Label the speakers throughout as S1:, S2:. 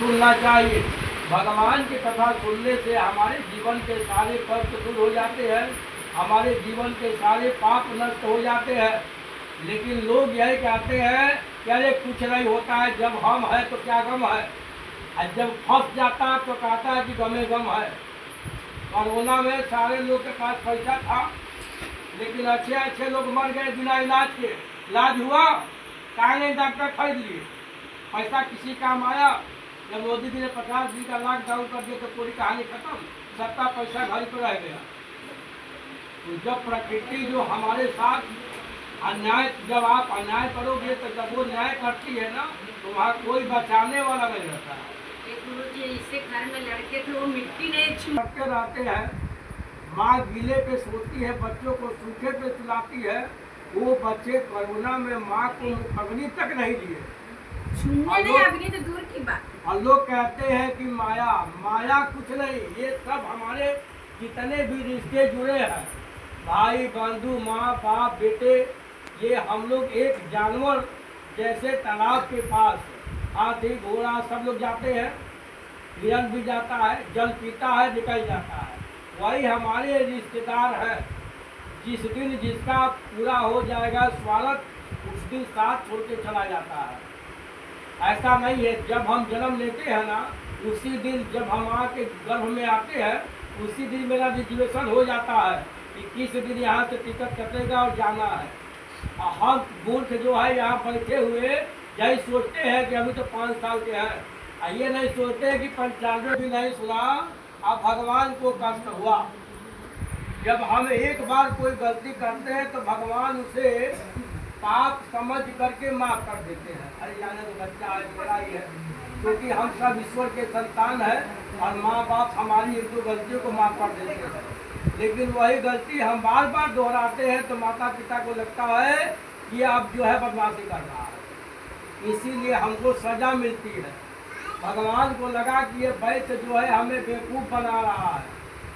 S1: सुनना चाहिए। भगवान की कथा सुनने से हमारे जीवन के सारे कष्ट दूर हो जाते हैं, हमारे जीवन के सारे पाप नष्ट हो जाते हैं। लेकिन लोग यही कहते हैं कि अरे कुछ नहीं होता है, जब हम है तो क्या गम है, और जब फंस जाता है तो कहता है कि गमे गम है। कोरोना में सारे लोग के पास पैसा था, लेकिन अच्छे अच्छे लोग मर गए बिना इलाज के। इलाज हुआ, कहा नहीं डॉक्टर खरीद लिए, पैसा किसी काम आया। जब मोदी जी ने 50 दिन का लॉकडाउन कर दिया तो पूरी कहानी खत्म, सबका पैसा घर पर रह गया। तो जब प्रकृति जो हमारे साथ अन्याय, जब आप अन्याय करोगे तो जब वो न्याय करती है ना, तो वहाँ कोई बचाने वाला नहीं रहता है।
S2: इससे घर में लड़के थे वो मिट्टी नहीं
S1: छूते रहते हैं, माँ गीले पे सोती है, बच्चों को सूखे पे सुलाती है। वो बच्चे कोरोना में माँ को अग्नि तक नहीं लिए,
S2: छूने नहीं, अग्नि तो दूर की बात।
S1: और लोग कहते हैं कि माया माया कुछ नहीं। ये सब हमारे जितने भी रिश्ते जुड़े हैं, भाई बंधु माँ बाप बेटे, ये हम लोग एक जानवर जैसे तालाब के पास हाथी घोड़ा सब लोग जाते हैं, हिरन भी जाता है, जल पीता है निकल जाता है। वही हमारे रिश्तेदार है। जिस दिन जिसका पूरा हो जाएगा स्वागत, उस दिन साथ छोड़ के चला जाता है। ऐसा नहीं है, जब हम जन्म लेते हैं ना, उसी दिन जब हम माँ के गर्भ में आते हैं, उसी दिन मेरा रिजर्वेशन हो जाता है कि किस दिन यहाँ से टिकट कटेगा और जाना है। और हम मूर्ख जो है यहाँ बैठे हुए यही सोचते हैं कि अभी तो 5 साल के हैं, ये नहीं सोचते हैं कि 95 भी नहीं सुना अब भगवान को कष्ट हुआ। जब हम एक बार कोई गलती करते हैं तो भगवान उसे पाप समझ करके माफ कर देते हैं। अरे जाने तो बच्चा है, मेरा ही है, क्योंकि हम सब ईश्वर के संतान हैं और माँ बाप हमारी एक दो गलतियों को माफ कर देते हैं। लेकिन वही गलती हम बार बार दोहराते हैं तो माता पिता को लगता है कि अब जो है बदमाशी कर रहा है, इसीलिए हमको सजा मिलती है। भगवान को लगा कि ये वैश्य जो है हमें बेवकूफ़ बना रहा है,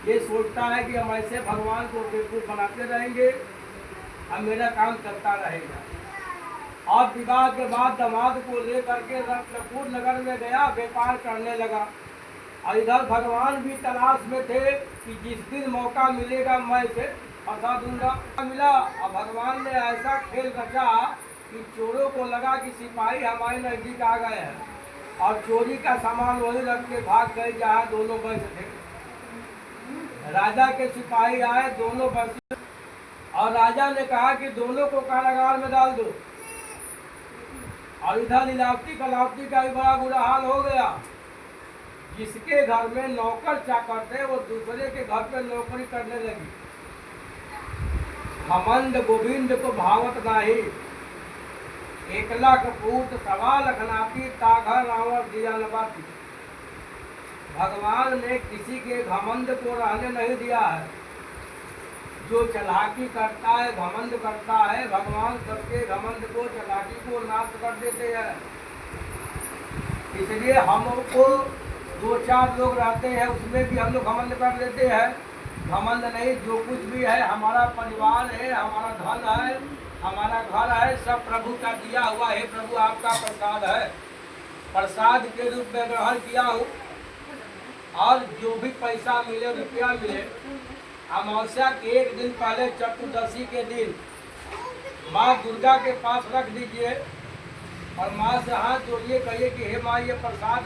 S1: ये सोचता है कि हम ऐसे भगवान को बेवकूफ़ बनाते रहेंगे, अब मेरा काम चलता रहेगा। और विवाह के बाद दामाद को लेकर के रत्नपुर नगर में गया, व्यापार करने लगा। और इधर भगवान भी तलाश में थे कि जिस दिन मौका मिलेगा मैं इसे फंसा दूंगा। मिला, और भगवान ने ऐसा खेल रचा कि चोरों को लगा कि सिपाही हमारे नजदीक आ गए हैं, और चोरी का सामान वहीं रख के भाग गए जहाँ दोनों बस थे। राजा के सिपाही आए, दोनों बस, और राजा ने कहा कि दोनों को कारागार में डाल दो। और इधर लीलावती कलावती का भी बड़ा बुरा हाल हो गया। जिसके घर में नौकर चाकर थे वो दूसरे के घर पे नौकरी करने लगी। घमंड गोविंद को भावत नाही, एकला कपूत सवा लखनाती, ताघर रावण दिया नबाती। भगवान ने किसी के घमंड को रहने नहीं दिया है। जो चालाकी करता है, घमंड करता है, भगवान सबके घमंड को, चालाकी को नाश कर देते हैं। इसलिए हमको 2-4 लोग रहते हैं, उसमें भी हम लोग घमंड कर लेते हैं। घमंड नहीं, जो कुछ भी है, हमारा परिवार है, हमारा धन है, हमारा घर है, सब प्रभु का दिया हुआ है। प्रभु आपका प्रसाद है, प्रसाद के रूप में ग्रहण किया हूँ। और जो भी पैसा मिले, रुपया मिले, अमावस्या के एक दिन पहले चतुर्दशी के दिन माँ दुर्गा के पास रख दीजिए और माँ से हाथ जोड़िए, कहिए कि हे माँ ये प्रसाद